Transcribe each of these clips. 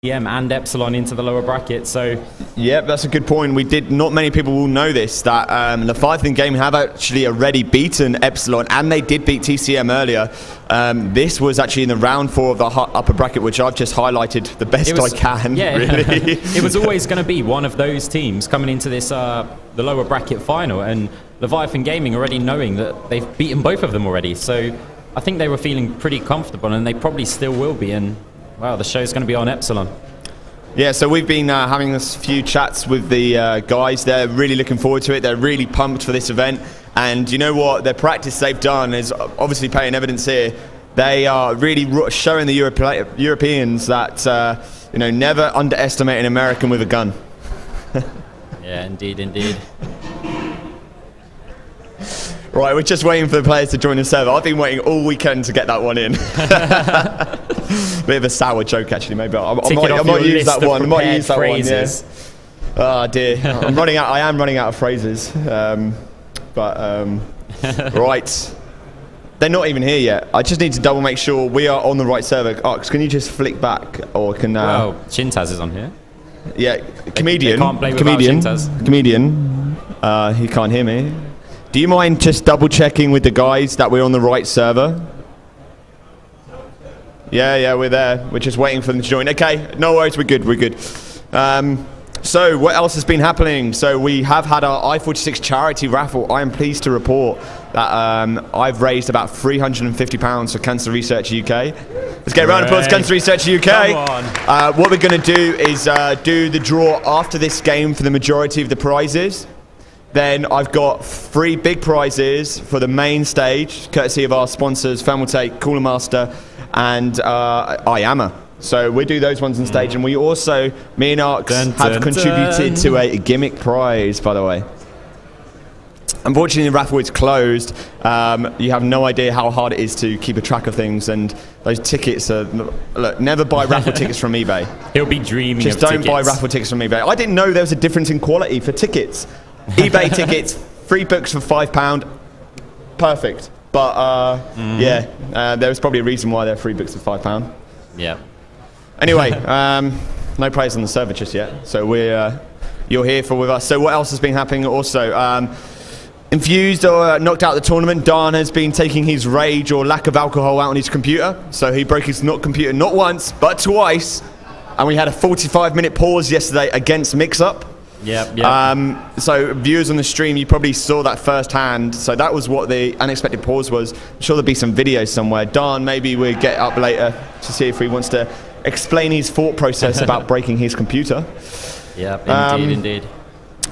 and Epsilon into the lower bracket. So yeah, that's a good point. Not many people will know this, that Leviathan Gaming have actually already beaten Epsilon, and they did beat TCM earlier. This was actually in the round 4 of the upper bracket, which I've just highlighted the best I can. Yeah, really. It was always going to be one of those teams coming into this the lower bracket final, and Leviathan Gaming already knowing that they've beaten both of them already. So I think they were feeling pretty comfortable, and they probably still will be. And wow, the show's going to be on Epsilon. Yeah, so we've been having a few chats with the guys. They're really looking forward to it. They're really pumped for this event. And you know what? Their practice they've done is obviously paying evidence here. They are really showing the Europeans that, you know, never underestimate an American with a gun. Yeah, indeed, indeed. Right, we're just waiting for the players to join the server. I've been waiting all weekend to get that one in. Bit of a sour joke, actually. Maybe I might use that one. I might use that one. Yeah. Oh dear, I'm running out. I am running out of phrases. Right, they're not even here yet. I just need to double make sure we are on the right server. Ox, can you just flick back, or can? Well, Shintaz is on here. Yeah, comedian. They can't play without Shintaz. Comedian. He can't hear me. Do you mind just double checking with the guys that we're on the right server? Yeah, we're there. We're just waiting for them to join. Okay, no worries, we're good. So what else has been happening? So we have had our i46 charity raffle. I am pleased to report that I've raised about £350 for Cancer Research UK. Let's get a round of applause, Cancer Research UK. Come on. What we're going to do is do the draw after this game for the majority of the prizes. Then I've got 3 big prizes for the main stage, courtesy of our sponsors, Thermaltake, Cooler Master, and iAmmer. So we do those ones on stage, and we also, me and KnOxXx, have contributed to a gimmick prize, by the way. Unfortunately, the raffle is closed. You have no idea how hard it is to keep a track of things, and those tickets are... Look, never buy raffle tickets from eBay. He'll be dreaming Just of don't buy raffle tickets from eBay. I didn't know there was a difference in quality for tickets. eBay tickets, free books for £5, perfect. But yeah, there was probably a reason why they're free books for £5. Yeah. Anyway, no players on the server just yet, so you're here with us. So what else has been happening also? Infused or knocked out the tournament. Dan has been taking his rage or lack of alcohol out on his computer, so he broke his computer not once but twice, and we had a 45-minute pause yesterday against Mix-Up. Yeah. So viewers on the stream, you probably saw that firsthand. So that was what the unexpected pause was. I'm sure there'll be some videos somewhere. Dan, maybe we'll get up later to see if he wants to explain his thought process about breaking his computer. Yeah, indeed.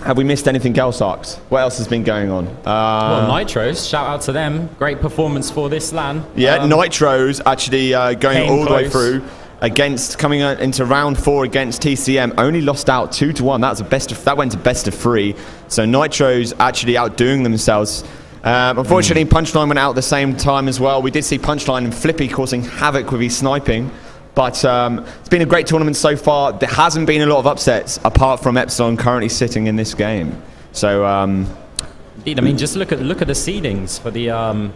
Have we missed anything else, Arx? What else has been going on? Well, Nitros, shout out to them. Great performance for this LAN. Yeah, Nitros actually going all the way through. Coming into round 4 against TCM, only lost out 2-1. That went to best of 3. So Nitro's actually outdoing themselves. Unfortunately, Punchline went out at the same time as well. We did see Punchline and Flippy causing havoc with his sniping. But it's been a great tournament so far. There hasn't been a lot of upsets apart from Epsilon currently sitting in this game. So indeed, I mean, just look at the seedings for the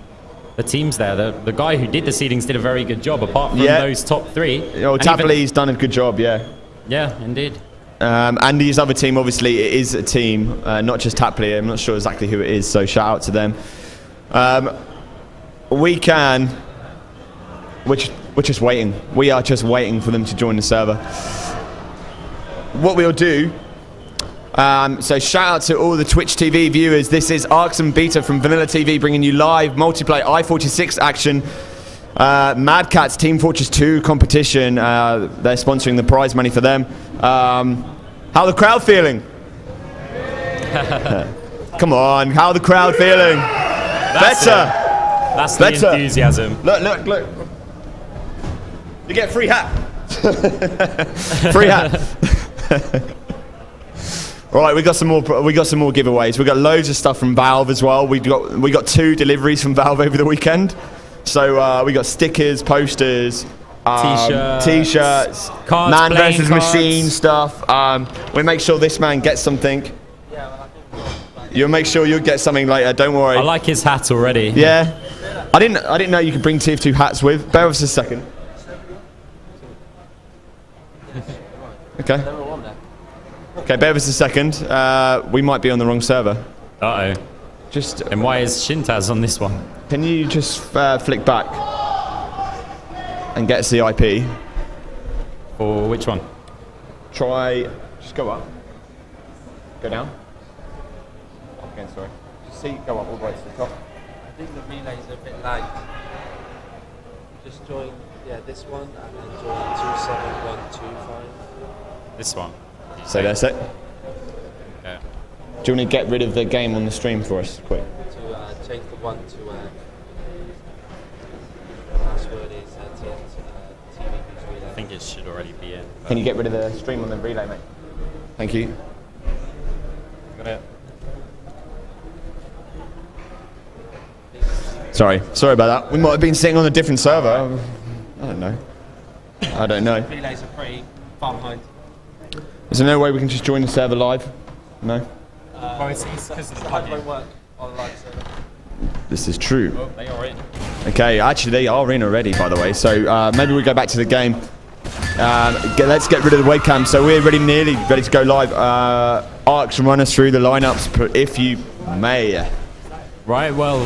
teams there. The guy who did the seedings did a very good job, apart from those top 3. Tapley's done a good job, yeah. Yeah, indeed. And his other team, obviously, it is a team, not just Tapley. I'm not sure exactly who it is, so shout out to them. We're just waiting. We are just waiting for them to join the server. What we'll do... so shout out to all the Twitch TV viewers. This is KnOxXx and Beta from VanillaTV bringing you live multiplayer i46 action. Mad Catz Team Fortress 2 competition. They're sponsoring the prize money for them. How the crowd feeling? Come on, how the crowd feeling? That's the enthusiasm. Look. You get a free hat. Free hat. All right, we got some more giveaways. We got loads of stuff from Valve as well. We got 2 deliveries from Valve over the weekend. So we got stickers, posters, t-shirts, man versus machine stuff. We make sure this man gets something. You'll make sure you'll get something later. Don't worry. I like his hat already. Yeah, I didn't know you could bring TF2 hats with. Bear with us a second. Okay. Okay, bear with us a second. We might be on the wrong server. Uh-oh. Just. And why is Shintaz on this one? Can you just flick back and get us the IP? For which one? Try. Just go up. Go down. Up again, sorry. Just see, go up all the way to the top. I think the relay is a bit light. Just join, this one, and then join 27125. This one. So that's it. Yeah. Do you want to get rid of the game on the stream for us, quick? To change the one to password is TV relay. I think it should already be in. Can you get rid of the stream on the relay, mate? Thank you. Got it. Sorry about that. We might have been sitting on a different server. I don't know. Relays are pretty far behind. Is there no way we can just join the server live? No? Well, it's because of the plugin. Won't work on live server. This is true. Oh, they are in. Okay, actually they are in already, by the way. So maybe we go back to the game. Let's get rid of the webcam. So we're nearly ready to go live. Arx, run us through the lineups, if you may. Right, well,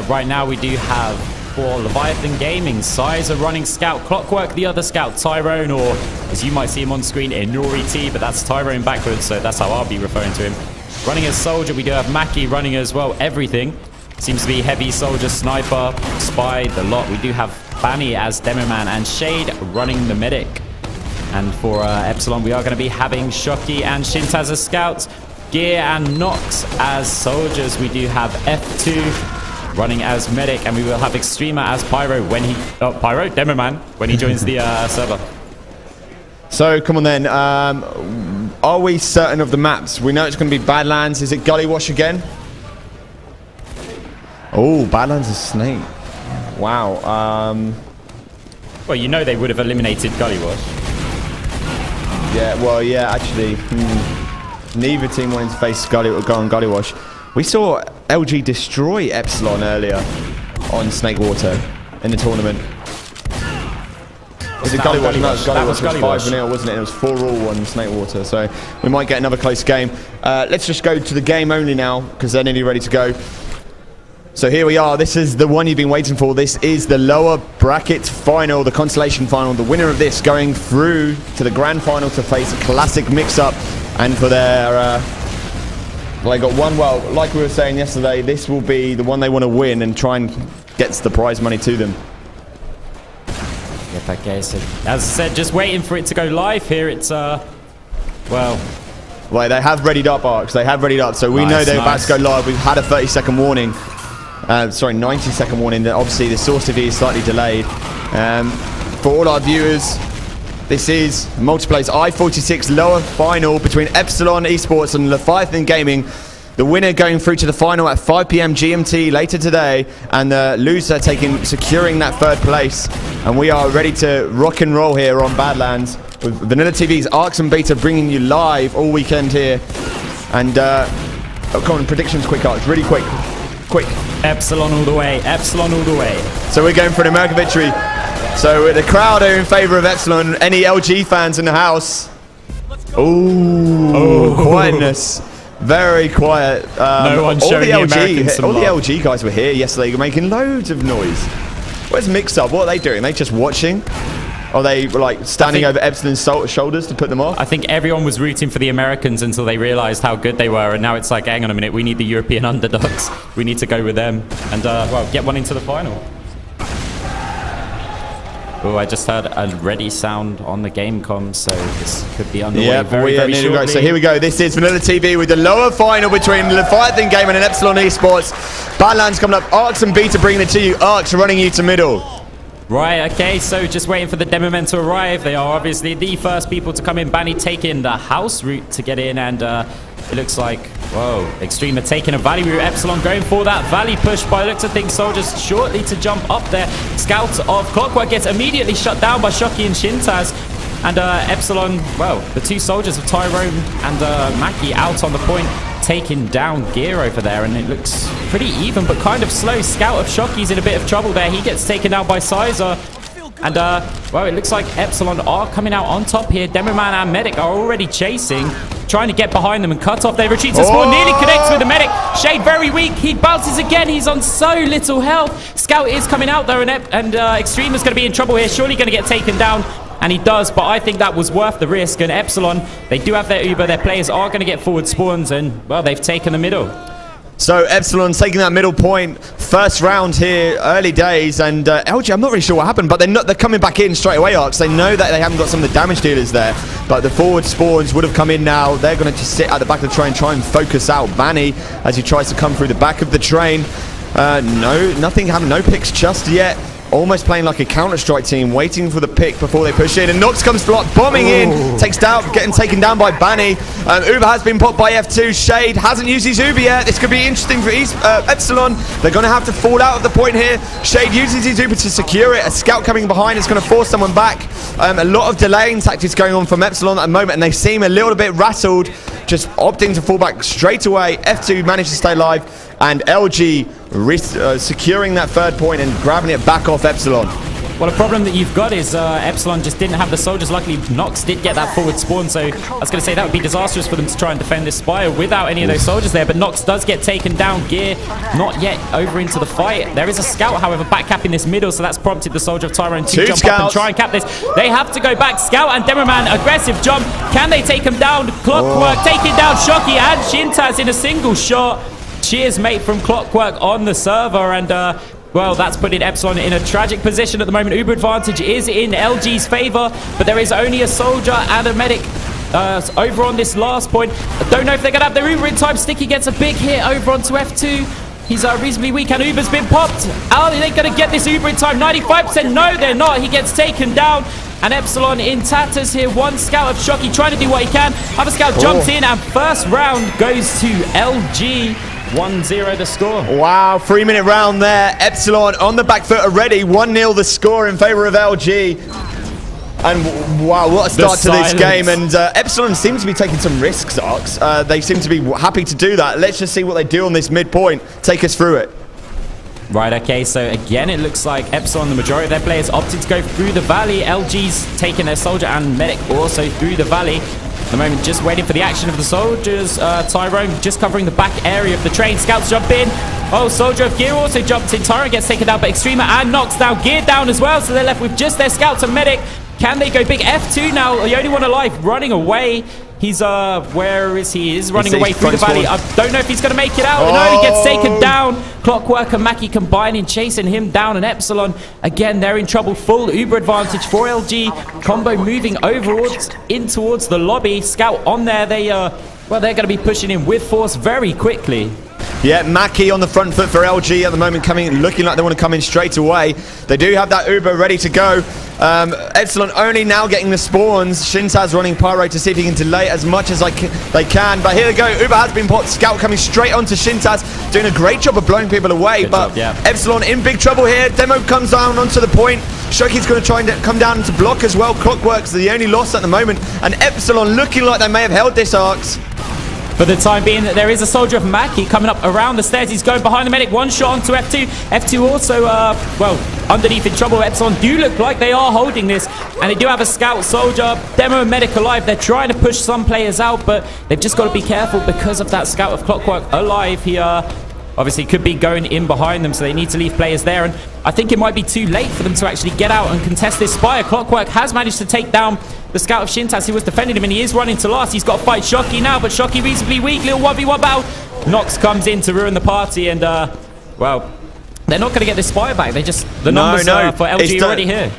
right now we do have for Leviathan Gaming, Cyzer running Scout, Clockwork the other Scout, Tyrone, or as you might see him on screen, enortyt, but that's Tyrone backwards, so that's how I'll be referring to him. Running as Soldier, we do have Mackey running as well, everything. Seems to be Heavy Soldier, Sniper, Spy, the lot. We do have Fanny as Demo Man and Shade running the Medic. And for Epsilon, we are going to be having Shocky and Shintaz as Scouts. Gear and KnOxXx as Soldiers. We do have F2 running as Medic, and we will have Extremer as Pyro when he... Oh, Pyro? Demo Man, when he joins the server. So, come on then. Are we certain of the maps? We know it's going to be Badlands. Is it Gully Wash again? Oh, Badlands is Snake. Wow. Well, you know they would have eliminated Gully Wash. Yeah, well, yeah, actually. Neither team wanting to face go on Gully Wash. We saw LG destroy Epsilon earlier on Snake Water in the tournament. Was it Gully Wash? No, it was Gully Wash. It was 5-0, wasn't it? It was 4-all on Snake Water. So we might get another close game. Let's just go to the game only now because they're nearly ready to go. So here we are. This is the one you've been waiting for. This is the lower bracket final, the Consolation final. The winner of this going through to the grand final to face a classic mix-up. And for their, well, they got one. Well, like we were saying yesterday, this will be the one they want to win and try and get the prize money to them. Yep, okay, so as I said, just waiting for it to go live here. It's, well, they have readied up, Arx. They have readied up. So we know they're about to go live. We've had a 30-second warning. Sorry, 90-second warning. That obviously the source TV is slightly delayed. For all our viewers, this is Multiplay's i46 lower final between Epsilon eSports and Leviathan Gaming. The winner going through to the final at 5 PM GMT later today, and the loser securing that third place. And we are ready to rock and roll here on Badlands with VanillaTV's Arx and Beta bringing you live all weekend here. And oh, come on, predictions quick, Arx, really quick. Epsilon all the way, Epsilon all the way. So we're going for an American victory. So the crowd are in favor of Epsilon. Any LG fans in the house? Ooh, quietness. Very quiet. No one showing the Americans some all the love. LG guys were here yesterday making loads of noise. Where's Mix-Up? What are they doing? Are they just watching? Are they like standing over Epsilon's shoulders to put them off? I think everyone was rooting for the Americans until they realized how good they were, and now it's like, hang on a minute, we need the European underdogs. We need to go with them and, well, get one into the final. Oh, I just heard a ready sound on the game comm, so this could be underway very shortly. So here we go. This is VanillaTV with the lower final between Leviathan Gaming and Epsilon eSports. Badlands coming up. Arx and Beta bringing it to you. Arx running you to middle. Right, okay, so just waiting for the demo men to arrive. They are obviously the first people to come in. Banny taking the house route to get in, and it looks like, whoa, Extreme are taking a valley route. Epsilon going for that valley push by the looks of things. Soldiers shortly to jump up there. Scout of Clockwork gets immediately shut down by Shocky and Shintaz. And Epsilon, well, the two soldiers of Tyrone and Mackey out on the point, taking down Gear over there, and it looks pretty even but kind of slow. Scout of Shocky's in a bit of trouble there. He gets taken down by Cyzer. And, well, it looks like Epsilon are coming out on top here. Demoman and Medic are already chasing, trying to get behind them and cut off their retreat to spawn. Nearly connects with the Medic. Shade very weak. He bounces again. He's on so little health. Scout is coming out though, and Extreme is going to be in trouble here. Surely going to get taken down. And he does, but I think that was worth the risk. And Epsilon, they do have their Uber. Their players are going to get forward spawns, and, well, they've taken the middle. So Epsilon taking that middle point, first round here, early days, and LG, I'm not really sure what happened, but they're coming back in straight away, Arcs. They know that they haven't got some of the damage dealers there, but the forward spawns would have come in now. They're going to just sit at the back of the train, try and focus out Vanny as he tries to come through the back of the train. No picks just yet. Almost playing like a Counter-Strike team, waiting for the pick before they push in. And Nox comes bombing in, getting taken down by Banny. Uber has been popped by F2. Shade hasn't used his Uber yet. This could be interesting for Epsilon. They're going to have to fall out of the point here. Shade uses his Uber to secure it. A scout coming behind is going to force someone back. A lot of delaying tactics going on from Epsilon at the moment, and they seem a little bit rattled, just opting to fall back straight away. F2 managed to stay alive, and LG securing that third point and grabbing it back off Epsilon. Well, the problem that you've got is Epsilon just didn't have the soldiers. Luckily, Nox did get that forward spawn, so I was going to say that would be disastrous for them to try and defend this spire without any of those soldiers there, but Nox does get taken down. Gear not yet over into the fight. There is a scout, however, back capping this middle, so that's prompted the soldier of Tyrone to jump up and try and cap this. They have to go back. Scout and Demoman, aggressive jump. Can they take him down? Clockwork taking down Shocky and Shintaz in a single shot. Cheers, mate, from Clockwork on the server, and well, that's putting Epsilon in a tragic position at the moment. Uber advantage is in LG's favor, but there is only a soldier and a medic over on this last point. I don't know if they're going to have their Uber in time. Sticky gets a big hit over onto F2. He's reasonably weak, and Uber's been popped. Are they going to get this Uber in time? 95%. No, they're not. He gets taken down. And Epsilon in tatters here. One scout of Shocky trying to do what he can. Other scout jumps in, and first round goes to LG. 1-0 the score. Wow, 3-minute round there. Epsilon on the back foot already. 1-0 the score in favor of LG. And wow, what a start to this game. And Epsilon seems to be taking some risks, Arcs. They seem to be happy to do that. Let's just see what they do on this midpoint. Take us through it. Right, okay, so again, it looks like Epsilon, the majority of their players opted to go through the valley. LG's taking their soldier and medic also through the valley. At the moment, just waiting for the action of the soldiers. Tyrone just covering the back area of the train. Scouts jump in. Oh, soldier of Gear also jumps in. Tyrone gets taken down by Extremer and knocks down Gear down as well. So they're left with just their scouts and medic. Can they go big? F2 now, the only one alive, running away. He's, where is he? He's running away through the valley. I don't know if he's going to make it out. No, he gets taken down. Clockwork and Mackey combining, chasing him down. And Epsilon, again, they're in trouble. Full Uber advantage for LG. Combo moving over in towards the lobby. Scout on there. Well, they're going to be pushing in with force very quickly. Yeah, Mackey on the front foot for LG at the moment, looking like they want to come in straight away. They do have that Uber ready to go. Epsilon only now getting the spawns. Shintaz running Pyro to see if he can delay as much as they can. But here they go. Uber has been popped. Scout coming straight onto Shintaz, doing a great job of blowing people away. Good job, yeah. Epsilon in big trouble here. Demo comes down onto the point. Shoki's going to try and come down to block as well. Clockwork's the only loss at the moment. And Epsilon looking like they may have held this, Arcs. For the time being, there is a soldier of Mackey coming up around the stairs. He's going behind the medic. One shot onto F2. F2 also, well, underneath in trouble. Epsilon do look like they are holding this. And they do have a scout, soldier, demo, and medic alive. They're trying to push some players out, but they've just got to be careful because of that scout of Clockwork alive. He obviously could be going in behind them, so they need to leave players there. And I think it might be too late for them to actually get out and contest this spire. Clockwork has managed to take down the scout of Shintaz, who was defending him, and he is running to last. He's got to fight Shocky now, but Shocky reasonably weak. Little 1v1 battle. Nox comes in to ruin the party, and well, they're not going to get this spire back. They just, the numbers for LG already here.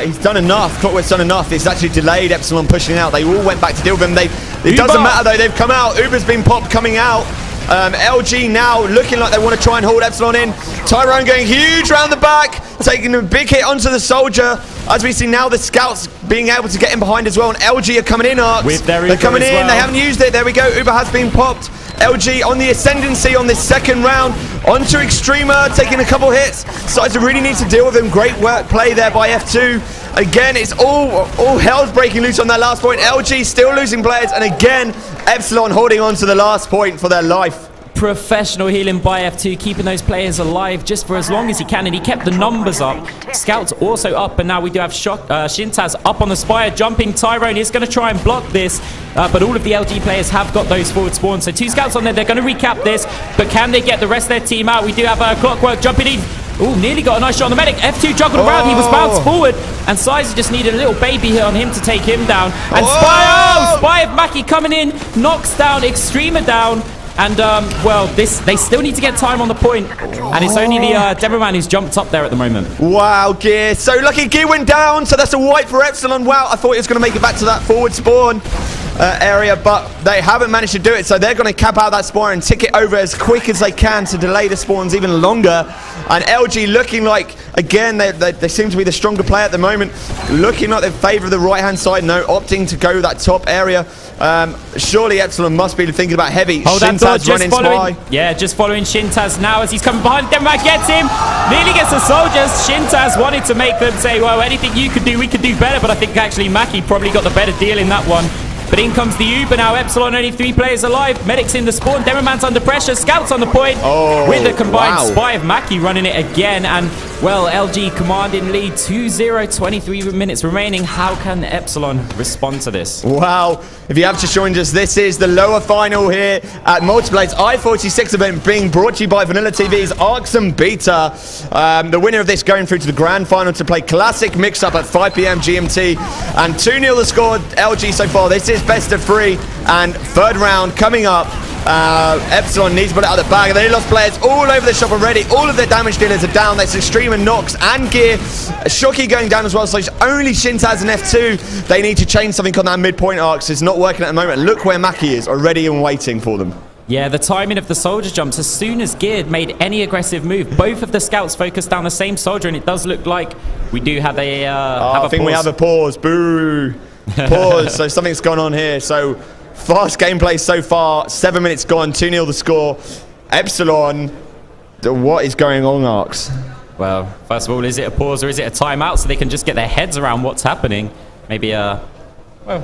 He's done enough. Clockwork's done enough. It's actually delayed Epsilon pushing out. They all went back to deal with him. It doesn't matter though. They've come out. Uber's been popped coming out. LG now looking like they want to try and hold Epsilon in. Tyrone going huge round the back, taking a big hit onto the soldier. As we see now, the scouts being able to get in behind as well, and LG are coming in, Arcs. They're coming in. Well. They haven't used it. There we go. Uber has been popped. LG on the ascendancy on this second round. Onto Extremer, taking a couple hits. Cyzer really needs to deal with him. Great work play there by F2. Again, it's all hell's breaking loose on that last point. LG still losing players, and again, Epsilon holding on to the last point for their life. Professional healing by F2, keeping those players alive just for as long as he can, and he kept the numbers up. Scouts also up, and now we do have Shintaz up on the spire, jumping. Tyrone is going to try and block this, but all of the LG players have got those forward spawns. So 2 scouts on there, they're going to recap this, but can they get the rest of their team out? We do have Clockwork jumping in. Oh, nearly got a nice shot on the medic. F2 juggled around, he was bounced forward, and Cyzer just needed a little baby hit on him to take him down. And Spy of Mackey coming in, knocks down, Extremer down. And, well, they still need to get time on the point. And it's only the Demo Man who's jumped up there at the moment. Wow, Gear. So lucky Gear went down. So that's a wipe for Epsilon. Wow, I thought he was going to make it back to that forward spawn area, but they haven't managed to do it. So they're going to cap out that spawn and tick it over as quick as they can to delay the spawns even longer. And LG looking like, again, they seem to be the stronger player at the moment. Looking like they favour the right-hand side. No, opting to go that top area. Surely Epsilon must be thinking about heavy. Shintaz running Spy. Yeah, just following Shintaz now as he's coming behind. Denmark gets him. Nearly gets the soldiers. Shintaz wanted to make them say, well, anything you could do, we could do better. But I think actually Mackey probably got the better deal in that one. But in comes the Uber now. Epsilon only 3 players alive. Medics in the spawn. Demoman's under pressure. Scouts on the point. With the combined Spy of Mackey running it again. And, well, LG commanding lead 2-0. 23 minutes remaining. How can Epsilon respond to this? Wow. If you have just joined us, this is the lower final here at Multiplay's i46 event being brought to you by VanillaTV's ArcSum Beta. The winner of this going through to the grand final to play Classic Mix-Up at 5 PM GMT. And 2-0 the score, LG so far. This is best of 3 and 3rd round coming up. Epsilon needs to put it out of the bag. They lost players all over the shop already. All of their damage dealers are down. That's Extreme and Nox and Gear. Shocky going down as well. So it's only Shintaz and F2. They need to change something on that midpoint arc. So it's not working at the moment. Look where Mackey is already and waiting for them. Yeah, the timing of the soldier jumps. As soon as Gear made any aggressive move, both of the scouts focused down the same soldier, and it does look like we do have a I think we have a pause. Boo. Pause. So something's gone on here. So fast gameplay so far. 7 minutes gone. 2-0 the score. Epsilon. What is going on, Arcs? Well, first of all, is it a pause or is it a timeout so they can just get their heads around what's happening? Maybe, well,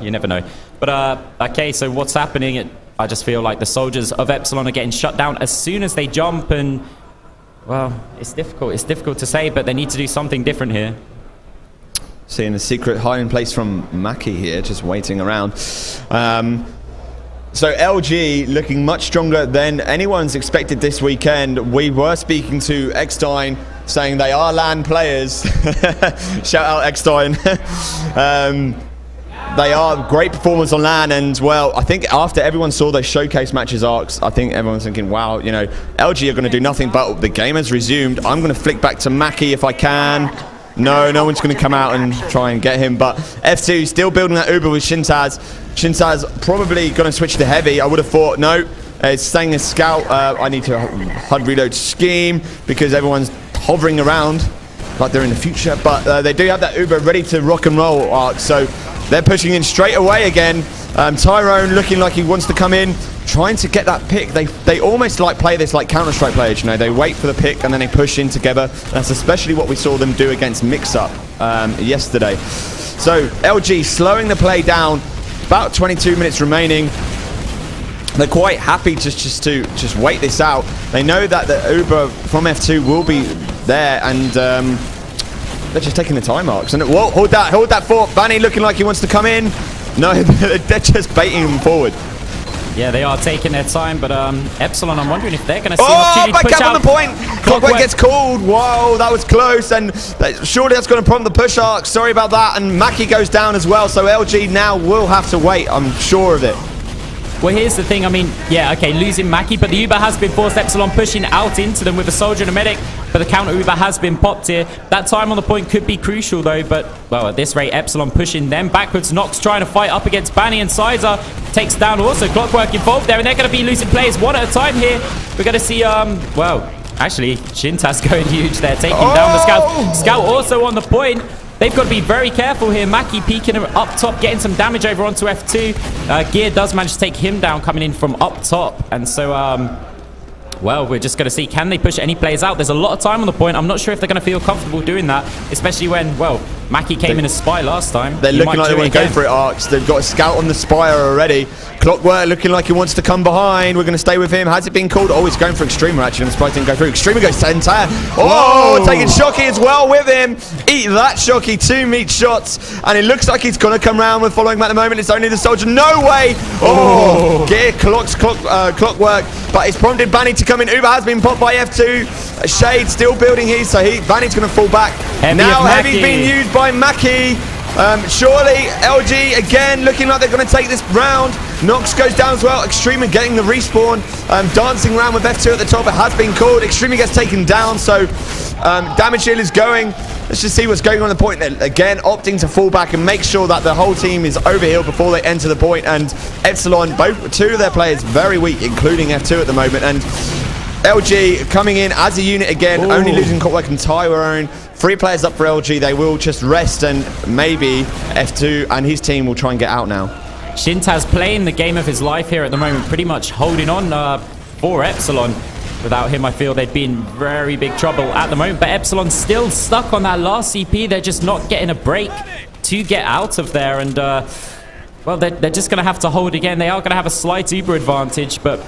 you never know. But, okay, so what's happening? I just feel like the soldiers of Epsilon are getting shut down as soon as they jump, and, well, it's difficult. It's difficult to say, but they need to do something different here. Seeing the secret hiding place from Mackey here, just waiting around. So LG looking much stronger than anyone's expected this weekend. We were speaking to Eckstein, saying they are LAN players. Shout out Eckstein. They are great performance on LAN, and well, I think after everyone saw those showcase matches arcs, I think everyone's thinking, wow, you know, LG are going to do nothing, but the game has resumed. I'm going to flick back to Mackey if I can. No one's going to come out and try and get him, but F2 still building that Uber with Shintaz. Shintaz probably going to switch to heavy. I would have thought, no, it's staying as scout. I need to HUD reload scheme because everyone's hovering around like they're in the future, but they do have that Uber ready to rock and roll arc, so they're pushing in straight away again. Tyrone looking like he wants to come in, trying to get that pick. They almost like play this like Counter-Strike players, you know, they wait for the pick and then they push in together. That's especially what we saw them do against Mix-Up yesterday. So LG slowing the play down, about 22 minutes remaining. They're quite happy just to wait this out. They know that the Uber from F2 will be there, and they're just taking the time arcs. And whoa, hold that fort. Vanny looking like he wants to come in. No, they're just baiting him forward. Yeah, they are taking their time, but Epsilon, I'm wondering if they're going to see an opportunity to push out. On the point. Clockwork gets called. Whoa, that was close, and surely that's going to prompt the push arc. Sorry about that, and Mackey goes down as well, so LG now will have to wait, I'm sure of it. Well, here's the thing. I mean, yeah, okay, losing Mackey, but the Uber has been forced. Epsilon pushing out into them with a soldier and a medic, but the counter Uber has been popped here. That time on the point could be crucial, though, but, well, at this rate, Epsilon pushing them backwards. Nox trying to fight up against Banny, and Cyzer takes down also Clockwork involved there, and they're going to be losing players one at a time here. We're going to see, well, actually, Shintaz going huge there, taking down the Scout. Scout also on the point. They've got to be very careful here. Mackey peeking up top, getting some damage over onto F2. Gear does manage to take him down, coming in from up top. And so, well, we're just going to see, can they push any players out? There's a lot of time on the point. I'm not sure if they're going to feel comfortable doing that, especially when, well, Mackey came in as spy last time. They're looking like they want to go for it, Arcs. They've got a scout on the spire already. Clockwork looking like he wants to come behind. We're going to stay with him. Has it been called? Oh, he's going for Extremer, actually. I'm surprised he didn't go through. Extremer goes center. Oh, Whoa. taking Shocky as well with him. Eat that, Shocky. 2 meat shots. And it looks like he's going to come around. We're following him at the moment. It's only the soldier. No way. Oh, gear Clockwork. But it's prompted Banny to come in. Uber has been popped by F2. Shade still building here. So Banny's going to fall back. Now Heavy's being used by Mackey. Surely LG again looking like they're going to take this round. KnOxXx goes down as well. Extremer getting the respawn. Dancing around with F2 at the top. It has been called. Extremer gets taken down. So damage shield is going. Let's just see what's going on at the point. Again, opting to fall back and make sure that the whole team is overhealed before they enter the point. And Epsilon, two of their players very weak, including F2 at the moment. And LG coming in as a unit again, only losing Clockwork and Tyrone. 3 players up for LG. They will just rest, and maybe F2 and his team will try and get out now. Shintaz playing the game of his life here at the moment, pretty much holding on for Epsilon. Without him, I feel they'd be in very big trouble at the moment. But Epsilon's still stuck on that last CP. They're just not getting a break to get out of there. And, well, they're just going to have to hold again. They are going to have a slight Uber advantage, but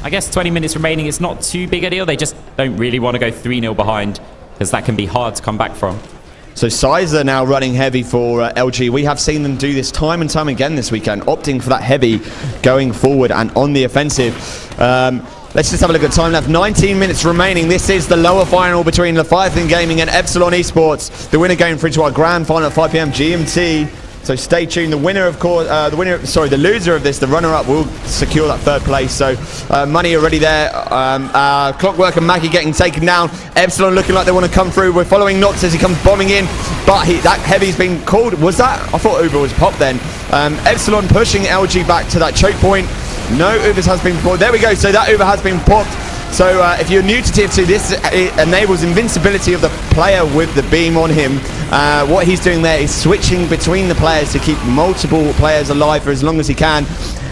I guess 20 minutes remaining is not too big a deal. They just don't really want to go 3-0 behind, because that can be hard to come back from. So Cyzer now running heavy for LG. We have seen them do this time and time again this weekend, opting for that heavy going forward and on the offensive. Let's just have a look at time left. 19 minutes remaining. This is the lower final between Leviathan Gaming and Epsilon eSports. The winner going through to our grand final at 5 PM GMT. So stay tuned. The winner, of course, the loser of this, the runner-up, will secure that 3rd place. So money already there. Clockwork and Mackey getting taken down. Epsilon looking like they want to come through. We're following KnOxXx as he comes bombing in, but that heavy's been called. Was that? I thought Uber was popped then. Epsilon pushing LG back to that choke point. No Ubers has been popped. There we go. So that Uber has been popped. So if you're new to Tier 2, this enables invincibility of the player with the beam on him. What he's doing there is switching between the players to keep multiple players alive for as long as he can.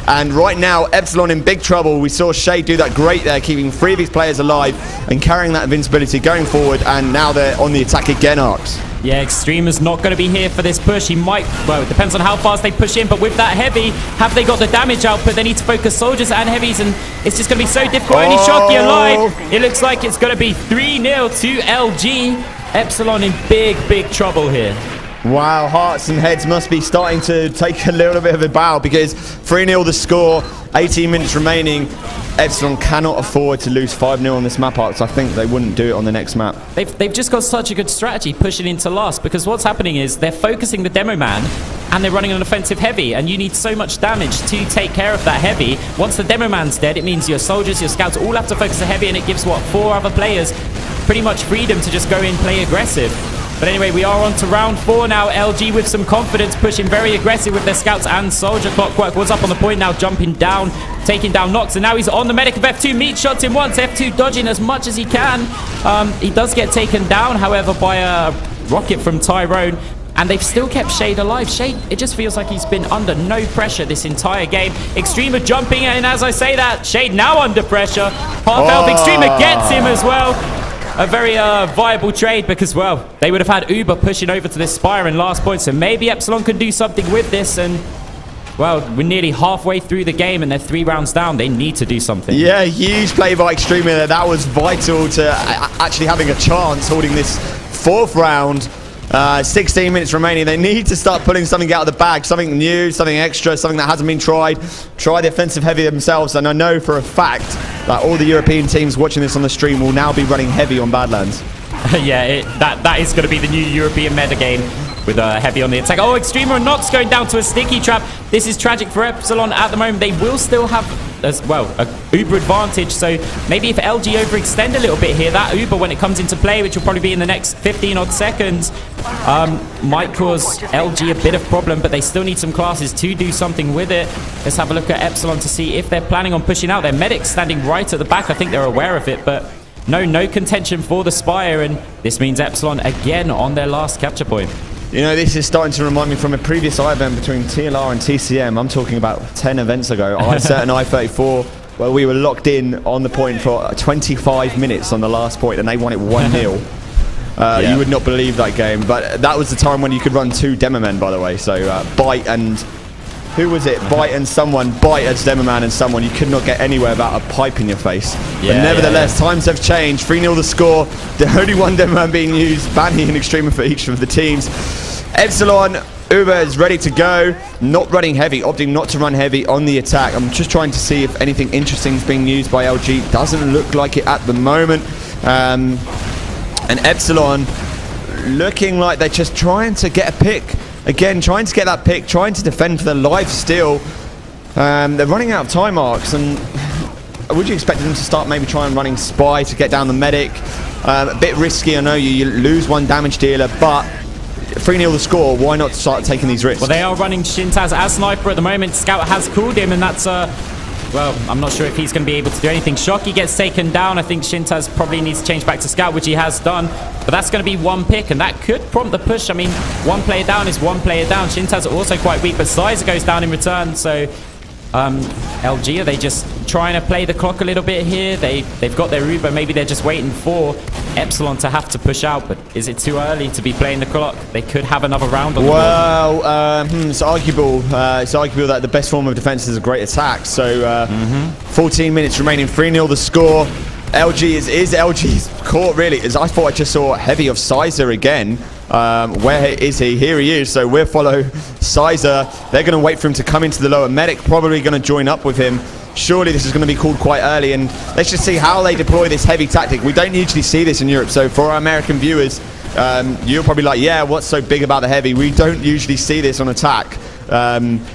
And right now, Epsilon in big trouble. We saw Shade do that great there, keeping 3 of his players alive and carrying that invincibility going forward. And now they're on the attack again, Arx. Yeah, Extremer's not going to be here for this push. He might, well, it depends on how fast they push in, but with that heavy, have they got the damage output? They need to focus soldiers and heavies, and it's just going to be so difficult. Only Shocky alive. It looks like it's going to be 3-0 to LG. Epsilon in big trouble here. Wow, hearts and heads must be starting to take a little bit of a bow, because 3-0 the score, 18 minutes remaining. Epsilon cannot afford to lose 5-0 on this map, Arx. I think they wouldn't do it on the next map. They've just got such a good strategy pushing into last, because what's happening is they're focusing the demo man and they're running an offensive heavy, and you need so much damage to take care of that heavy. Once the demo man's dead, it means your soldiers, your scouts all have to focus the heavy, and it gives, what, 4 other players pretty much freedom to just go in, play aggressive. But anyway, we are on to round 4 now. LG with some confidence, pushing very aggressive with their scouts and soldier. Clockwork was up on the point now, jumping down, taking down KnOxXx, and now he's on the medic of F2. Meat shots him once, F2 dodging as much as he can. He does get taken down, however, by a rocket from Tyrone. And they've still kept Shade alive. Shade, it just feels like he's been under no pressure this entire game. Extremer jumping, and as I say that, Shade now under pressure. Half-health, Extremer gets him as well. A very viable trade, because, well, they would have had Uber pushing over to this Spire in last point, so maybe Epsilon can do something with this. And, well, we're nearly halfway through the game and they're 3 rounds down. They need to do something. Yeah, huge play by Extremer there. That was vital to actually having a chance holding this 4th round. 16 minutes remaining. They need to start putting something out of the bag, something new, something extra, something that hasn't been tried. Try the offensive heavy themselves, and I know for a fact that all the European teams watching this on the stream will now be running heavy on Badlands. Yeah, that is going to be the new European meta game, with heavy on the attack. Oh, Extremer and KnOxXx going down to a sticky trap. This is tragic for Epsilon at the moment. They will still have, as well, a Uber advantage. So maybe if LG overextend a little bit here, that Uber, when it comes into play, which will probably be in the next 15 odd seconds, might cause LG a bit of problem, but they still need some classes to do something with it. Let's have a look at Epsilon to see if they're planning on pushing out. Their medic's standing right at the back. I think they're aware of it, but no contention for the Spire, and this means Epsilon again on their last capture point. You know, this is starting to remind me from a previous event between TLR and TCM. I'm talking about 10 events ago. I set an I-34 where we were locked in on the point for 25 minutes on the last point, and they won it 1-0. You would not believe that game, but that was the time when you could run 2 demo men, by the way. So Bite and who was it? Bite and someone. Bite as Demoman and someone. You could not get anywhere without a pipe in your face. But nevertheless, times have changed. 3-0 the score. The only one Demoman being used. Banny and Extreme for each of the teams. Epsilon, Uber is ready to go. Not running heavy. Opting not to run heavy on the attack. I'm just trying to see if anything interesting is being used by LG. Doesn't look like it at the moment. And Epsilon looking like they're just trying to get a pick. Again, trying to get that pick, trying to defend for their life still. They're running out of time marks, and would you expect them to start maybe trying running Spy to get down the medic? A bit risky, I know you lose one damage dealer, but 3-0 the score, why not start taking these risks? Well, they are running Shintaz as sniper at the moment. Scout has called him, and that's well, I'm not sure if he's going to be able to do anything. Shocky gets taken down. I think Shintaz probably needs to change back to Scout, which he has done. But that's going to be one pick, and that could prompt the push. I mean, one player down is one player down. Shintaz are also quite weak, but Cyzer goes down in return. So LG, are they just trying to play the clock a little bit here? They've got their Uber. Maybe they're just waiting for Epsilon to have to push out. But is it too early to be playing the clock? They could have another round on the board. It's arguable. It's arguable that the best form of defense is a great attack. So 14 minutes remaining. 3-0 the score. LG is LG's court, really. As I thought I just saw heavy of Cyzer again. Where is he? Here he is. So we'll follow Cyzer. They're going to wait for him to come into the lower medic. Probably going to join up with him. Surely this is going to be called quite early. And let's just see how they deploy this heavy tactic. We don't usually see this in Europe. So for our American viewers, you're probably like, yeah, what's so big about the heavy? We don't usually see this on attack.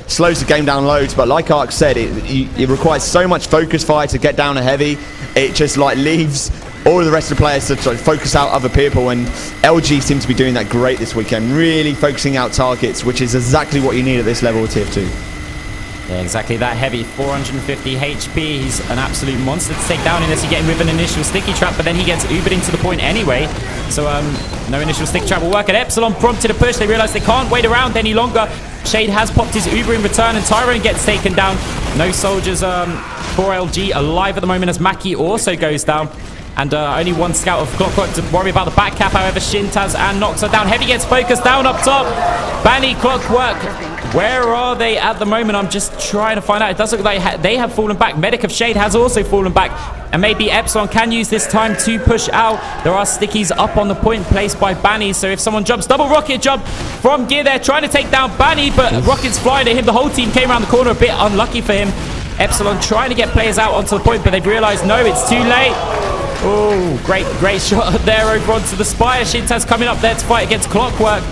Slows the game down loads, but like Ark said, it requires so much focus fire to get down a heavy. It just like leaves all of the rest of the players to focus out other people, and LG seem to be doing that great this weekend, really focusing out targets, which is exactly what you need at this level of tier 2. Yeah, exactly that heavy, 450 HP. He's an absolute monster to take down unless you get him with an initial sticky trap, but then he gets Ubered into the point anyway. So no initial sticky trap will work. And Epsilon prompted a push. They realize they can't wait around any longer. Shade has popped his Uber in return, and Tyrone gets taken down. No soldiers for LG alive at the moment as Mackey also goes down. And only one scout of Clockwork to worry about the back cap. However, Shintaz and KnOxXx are down. Heavy gets focused down up top. Banny, Clockwork, where are they at the moment? I'm just trying to find out. It does look like they have fallen back. Medic of Shade has also fallen back. And maybe Epsilon can use this time to push out. There are stickies up on the point placed by Banny. So if someone jumps, double rocket jump from Gear there, trying to take down Banny, but rockets flying at him. The whole team came around the corner, a bit unlucky for him. Epsilon trying to get players out onto the point, but they've realized, no, it's too late. Oh, great shot there over onto the Spire. Shintaz coming up there to fight against Clockwork.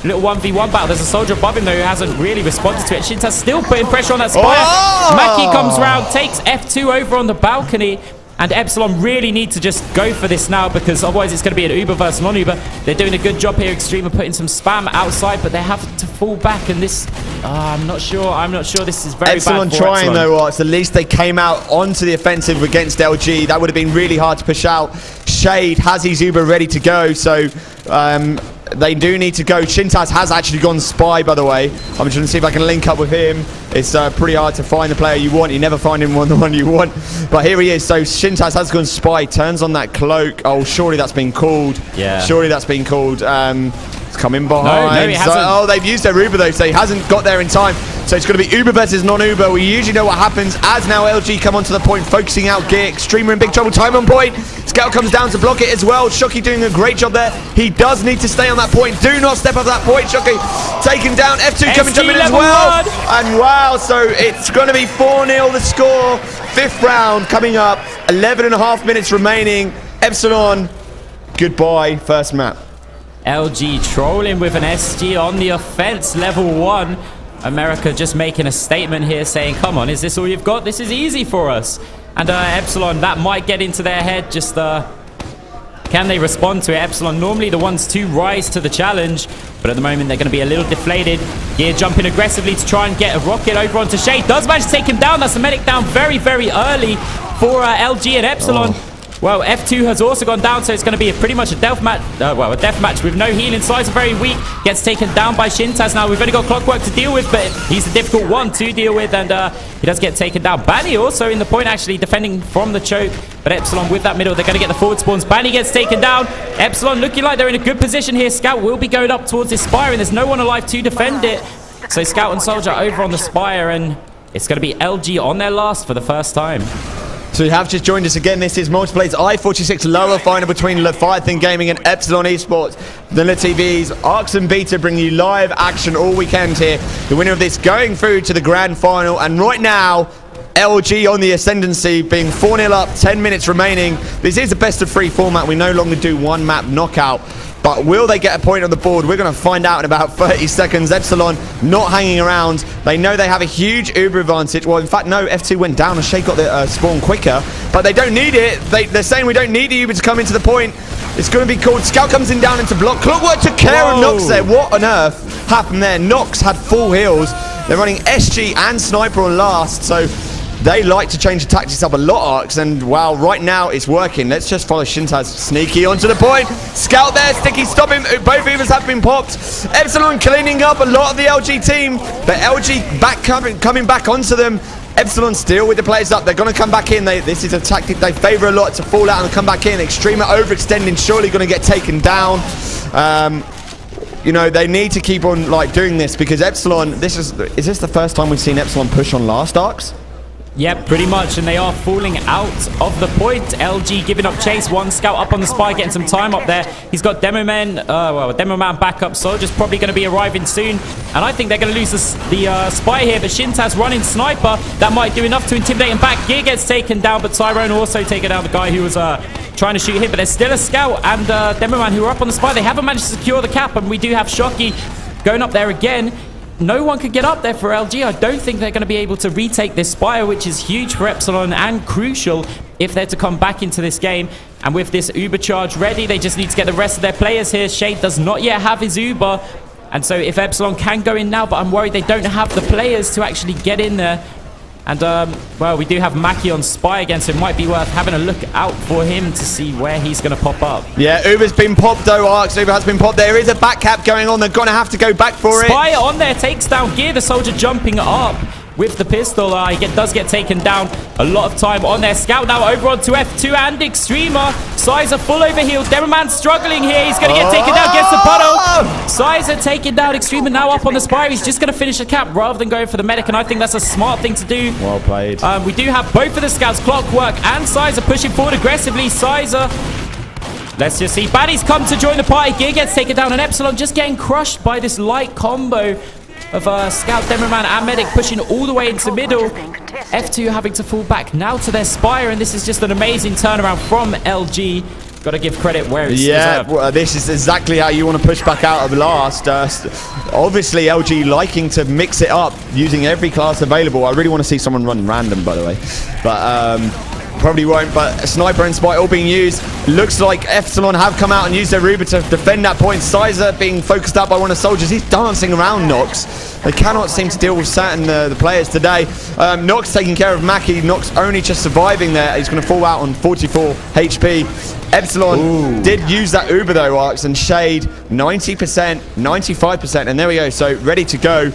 Little 1v1 battle. There's a soldier above him, though, who hasn't really responded to it. Shintaz still putting pressure on that Spire. Oh! Mackey comes round, takes F2 over on the balcony. And Epsilon really need to just go for this now, because otherwise it's going to be an Uber versus non-Uber. They're doing a good job here, Extreme, of putting some spam outside, but they have to fall back. And this, I'm not sure this is very Epsilon bad for trying, Epsilon. though, at least they came out onto the offensive against LG. That would have been really hard to push out. Shade has his Uber ready to go, so they do need to go. Shintaz has actually gone Spy, by the way. I'm trying to see if I can link up with him. It's pretty hard to find the player you want. You never find him the one you want. But here he is. So Shintaz has gone Spy, turns on that cloak. Oh, surely that's been called. Yeah. Surely that's been called. It's coming behind. No, it hasn't. Oh, they've used their Uber, though, so he hasn't got there in time. So it's going to be Uber versus non-Uber. We usually know what happens as now LG come onto the point, focusing out Gear. Extreme are in big trouble. Time on point. Scout comes down to block it as well. Shocky doing a great job there. He does need to stay on that point. Do not step off that point. Shocky taken down. F2 coming in as well. And wow, so it's going to be 4-0 the score. 5th round coming up. 11.5 minutes remaining. Epsilon, goodbye. First map. LG trolling with an SG on the offense, level 1. America just making a statement here saying, come on, is this all you've got? This is easy for us. And Epsilon, that might get into their head. Just can they respond to it? Epsilon normally the ones to rise to the challenge, but at the moment they're going to be a little deflated. Gear jumping aggressively to try and get a rocket over onto Shade. Does manage to take him down. That's a medic down very, very early for LG and Epsilon. Well, F2 has also gone down, so it's going to be pretty much a death match. A death match with no healing. Cyzer very weak. Gets taken down by Shintaz. Now we've only got Clockwork to deal with, but he's the difficult one to deal with, and he does get taken down. Banny also in the point, actually defending from the choke, but Epsilon with that middle, they're going to get the forward spawns. Banny gets taken down. Epsilon looking like they're in a good position here. Scout will be going up towards this Spire, and there's no one alive to defend it. So Scout and Soldier over on the Spire, and it's going to be LG on their last for the first time. So you have just joined us again. This is Multiplay's i46 lower final between Leviathan Gaming and Epsilon eSports. VanillaTV's Arcs and Beta bring you live action all weekend here. The winner of this going through to the grand final, and right now, LG on the ascendancy, being 4-0 up, 10 minutes remaining. This is a best of 3 format. We no longer do one map knockout. But will they get a point on the board? We're going to find out in about 30 seconds. Epsilon not hanging around. They know they have a huge Uber advantage. Well, in fact, no, F2 went down and Shade got the spawn quicker. But they don't need it. They're saying we don't need the Uber to come into the point. It's going to be called. Scout comes in down into block. Clockwork took care of KnOxXx there. What on earth happened there? KnOxXx had full heals. They're running SG and Sniper on last. So they like to change the tactics up a lot, Arcs, and wow, right now it's working. Let's just follow Shintaz sneaky onto the point. Scout there, Sticky stopping. Both Ubers have been popped. Epsilon cleaning up a lot of the LG team, but LG coming back onto them. Epsilon still with the players up. They're going to come back in. This is a tactic they favor a lot, to fall out and come back in. Extrema overextending, surely going to get taken down. You know, they need to keep on doing this, because Epsilon, is this the first time we've seen Epsilon push on last, Arcs? Yep, pretty much, and they are falling out of the point. LG giving up chase. One Scout up on the Spy, getting some time up there. He's got Demo Man backup. Soldier's probably going to be arriving soon, and I think they're going to lose the Spy here. But Shintaz running Sniper, that might do enough to intimidate him back. Gear gets taken down, but Tyrone also taking down the guy who was trying to shoot him. But there's still a Scout and Demo Man who are up on the Spy. They haven't managed to secure the cap, and we do have Shocky going up there again. No one could get up there for LG. I don't think they're going to be able to retake this Spire, which is huge for Epsilon and crucial if they're to come back into this game. And with this Uber charge ready, they just need to get the rest of their players here. Shade does not yet have his Uber. And so if Epsilon can go in now, but I'm worried they don't have the players to actually get in there. And, well, we do have Mackey on Spy again, so it might be worth having a look out for him to see where he's going to pop up. Yeah, Uber's been popped, though, Arcs. Uber has been popped. There is a back cap going on. They're going to have to go back for it. Spy on there, takes down Gear. The Soldier jumping up with the pistol. He does get taken down. A lot of time on there. Scout now over onto F2 and Extrema. Cyzer full overheal. Demoman struggling here. He's going to get taken down. Gets the puddle. Cyzer taking down Extrema now up on the Spire. He's just going to finish the cap rather than going for the medic, and I think that's a smart thing to do. Well played. We do have both of the Scouts, Clockwork and Cyzer, pushing forward aggressively. Cyzer, let's just see. Baddies come to join the party. Gear gets taken down, and Epsilon just getting crushed by this light combo of Scout, Demoman and Medic pushing all the way into middle. F2 having to fall back now to their Spire, and this is just an amazing turnaround from LG. Got to give credit where it's deserved. Well, this is exactly how you want to push back out of last. Obviously, LG liking to mix it up, using every class available. I really want to see someone run random, by the way. But probably won't, but Sniper and Spy all being used. Looks like Epsilon have come out and used their Uber to defend that point. Cyzer being focused out by one of the Soldiers. He's dancing around KnOxXx. They cannot seem to deal with certain the players today. KnOxXx taking care of Mackey. KnOxXx only just surviving there. He's going to fall out on 44 HP. Epsilon did use that Uber though, Arcs, and Shade 90%, 95%, and there we go. So ready to go.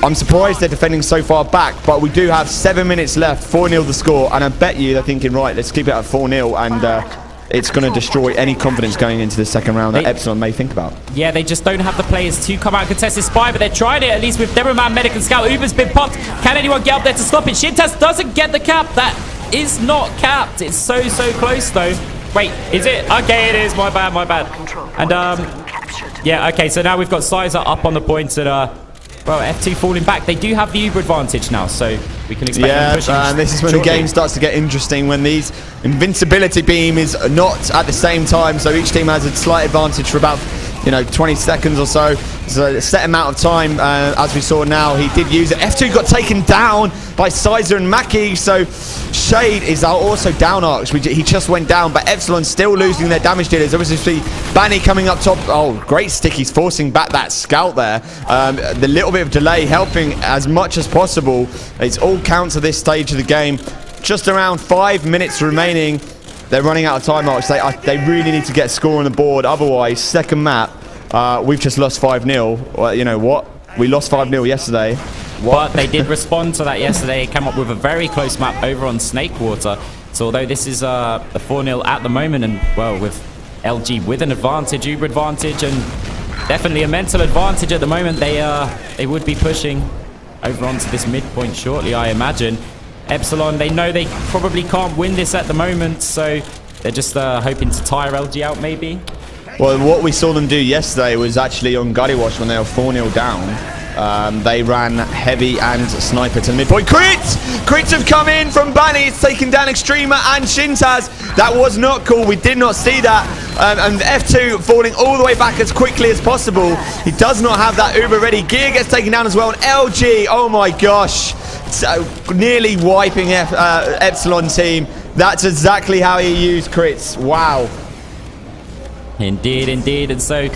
I'm surprised they're defending so far back, but we do have 7 minutes left, 4-0 the score, and I bet you they're thinking, right, let's keep it at 4-0, and it's going to destroy any confidence going into the second round that Epsilon may think about. Yeah, they just don't have the players to come out and contest this Spy, but they're trying it, at least with Demoman, Medic, and Scout. Uber's been popped. Can anyone get up there to stop it? Shintaz doesn't get the cap. That is not capped. It's so close, though. Wait, is it? Okay, it is. My bad. And, yeah, okay, so now we've got Cyzer up on the points and, well, F2 falling back. They do have the Uber advantage now, so we can expect them pushing. Yeah, and this is when the game starts to get interesting, when these invincibility beam is not at the same time, so each team has a slight advantage for about, 20 seconds or so. So a set amount of time, as we saw now, he did use it. F2 got taken down by Cyzer and Mackey, so Shade is also down, Arcs. He just went down, but Epsilon still losing their damage dealers. Obviously, Banny coming up top. Oh, great stick. He's forcing back that Scout there. The little bit of delay helping as much as possible. It's all counts at this stage of the game. Just around 5 minutes remaining. They're running out of time, Arcs. They really need to get a score on the board. Otherwise, second map, we've just lost 5-0. Well, you know what? We lost 5-0 yesterday. What? But they did respond to that yesterday. They came up with a very close map over on Snakewater. So although this is a 4-0 at the moment, and well, with LG with an advantage, Uber advantage, and definitely a mental advantage at the moment. They would be pushing over onto this midpoint shortly, I imagine. Epsilon, they know they probably can't win this at the moment, so they're just hoping to tire LG out maybe. Well, what we saw them do yesterday was actually on Gully Wash when they were 4-0 down. They ran heavy and sniper to the midpoint. Crits! Crits have come in from Bunny. It's taken down Extremer and Shintaz. That was not cool. We did not see that. And F2 falling all the way back as quickly as possible. He does not have that Uber ready. Gear gets taken down as well. And LG, oh my gosh. So nearly wiping Epsilon team. That's exactly how he used crits. Wow. Indeed, indeed. And so,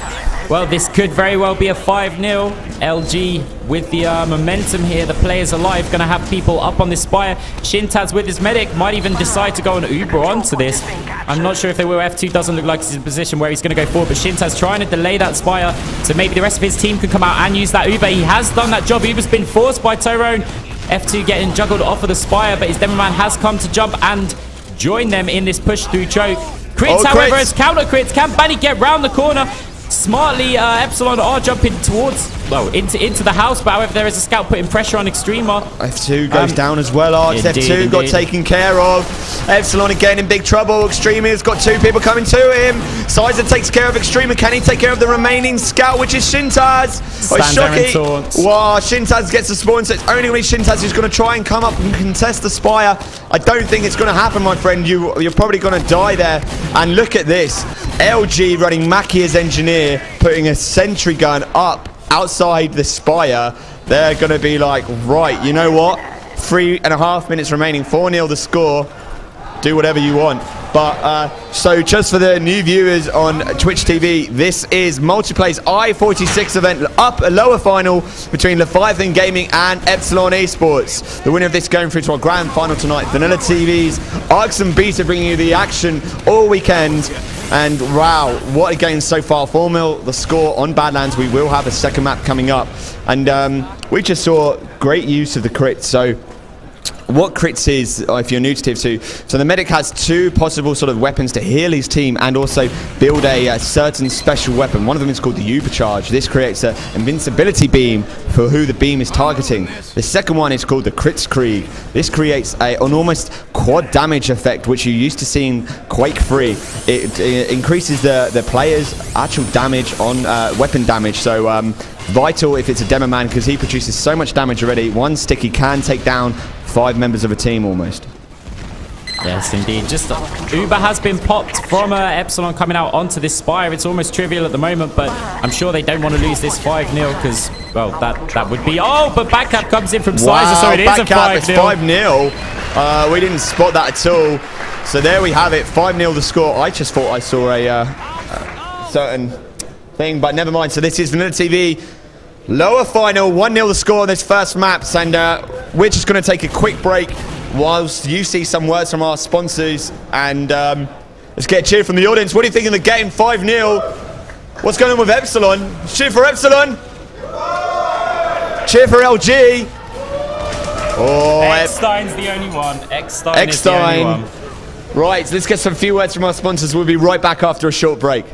well, this could very well be a 5-0. LG with the momentum here. The players alive, going to have people up on this spire. Shintaz with his medic might even decide to go on Uber onto this. I'm not sure if they will. F2 doesn't look like he's in a position where he's going to go forward, but Shintaz trying to delay that spire so maybe the rest of his team can come out and use that Uber. He has done that job. Uber's been forced by Tyrone. F2 getting juggled off of the spire, but his Demoman has come to jump and join them in this push through choke. Crits, however, as counter crits. Can Bunny get round the corner? Smartly, Epsilon are jumping towards, well, into the house, but however, there is a scout putting pressure on Extremer. F2 goes down as well, Arx. F2 got taken care of. Epsilon again in big trouble. Extremer's got 2 people coming to him. Cyzer takes care of Extremer. Can he take care of the remaining scout, which is Shintaz? Wow, Shintaz gets the spawn, so it's only going to be Shintaz who's going to try and come up and contest the spire. I don't think it's going to happen, my friend. You're probably going to die there. And look at this. LG running Mackey as engineer, putting a sentry gun up outside the spire. They're going to be like, right, you know what? 3.5 minutes remaining, 4-0 the score. Do whatever you want. But so just for the new viewers on Twitch TV, this is Multiplay's i46 event, a lower final between Leviathan Gaming and Epsilon eSports. The winner of this going through to our grand final tonight. VanillaTV's ARX and Beta bringing you the action all weekend. And wow, what a game so far. 4-0 the score on Badlands. We will have a second map coming up. And we just saw great use of the crits. So what crits is, if you're new to TF2, so the medic has 2 possible sort of weapons to heal his team and also build a certain special weapon. One of them is called the Uber Charge. This creates an invincibility beam for who the beam is targeting. The second one is called the Crits Krieg. This creates an almost quad damage effect, which you used to see in Quake 3. It increases the player's actual damage on weapon damage. So vital if it's a demo man, because he produces so much damage already. One stick he can take down 5 members of a team almost. Yes, indeed. Just Uber has been popped from Epsilon coming out onto this spire. It's almost trivial at the moment, but I'm sure they don't want to lose this 5-0 because, well, that would be... Oh, but backcap comes in from Cyzer, so it is a 5-0. It's 5-0. We didn't spot that at all. So there we have it, 5-0 the score. I just thought I saw a certain thing, but never mind. So this is VanillaTV. Lower final, 1-0 the score on this first maps, and we're just going to take a quick break whilst you see some words from our sponsors, and let's get a cheer from the audience. What do you think of the game? 5-0. What's going on with Epsilon? Cheer for Epsilon. Cheer for LG. Oh, Eckstein's the only one. Eckstein is the only one. Right, let's get some few words from our sponsors. We'll be right back after a short break.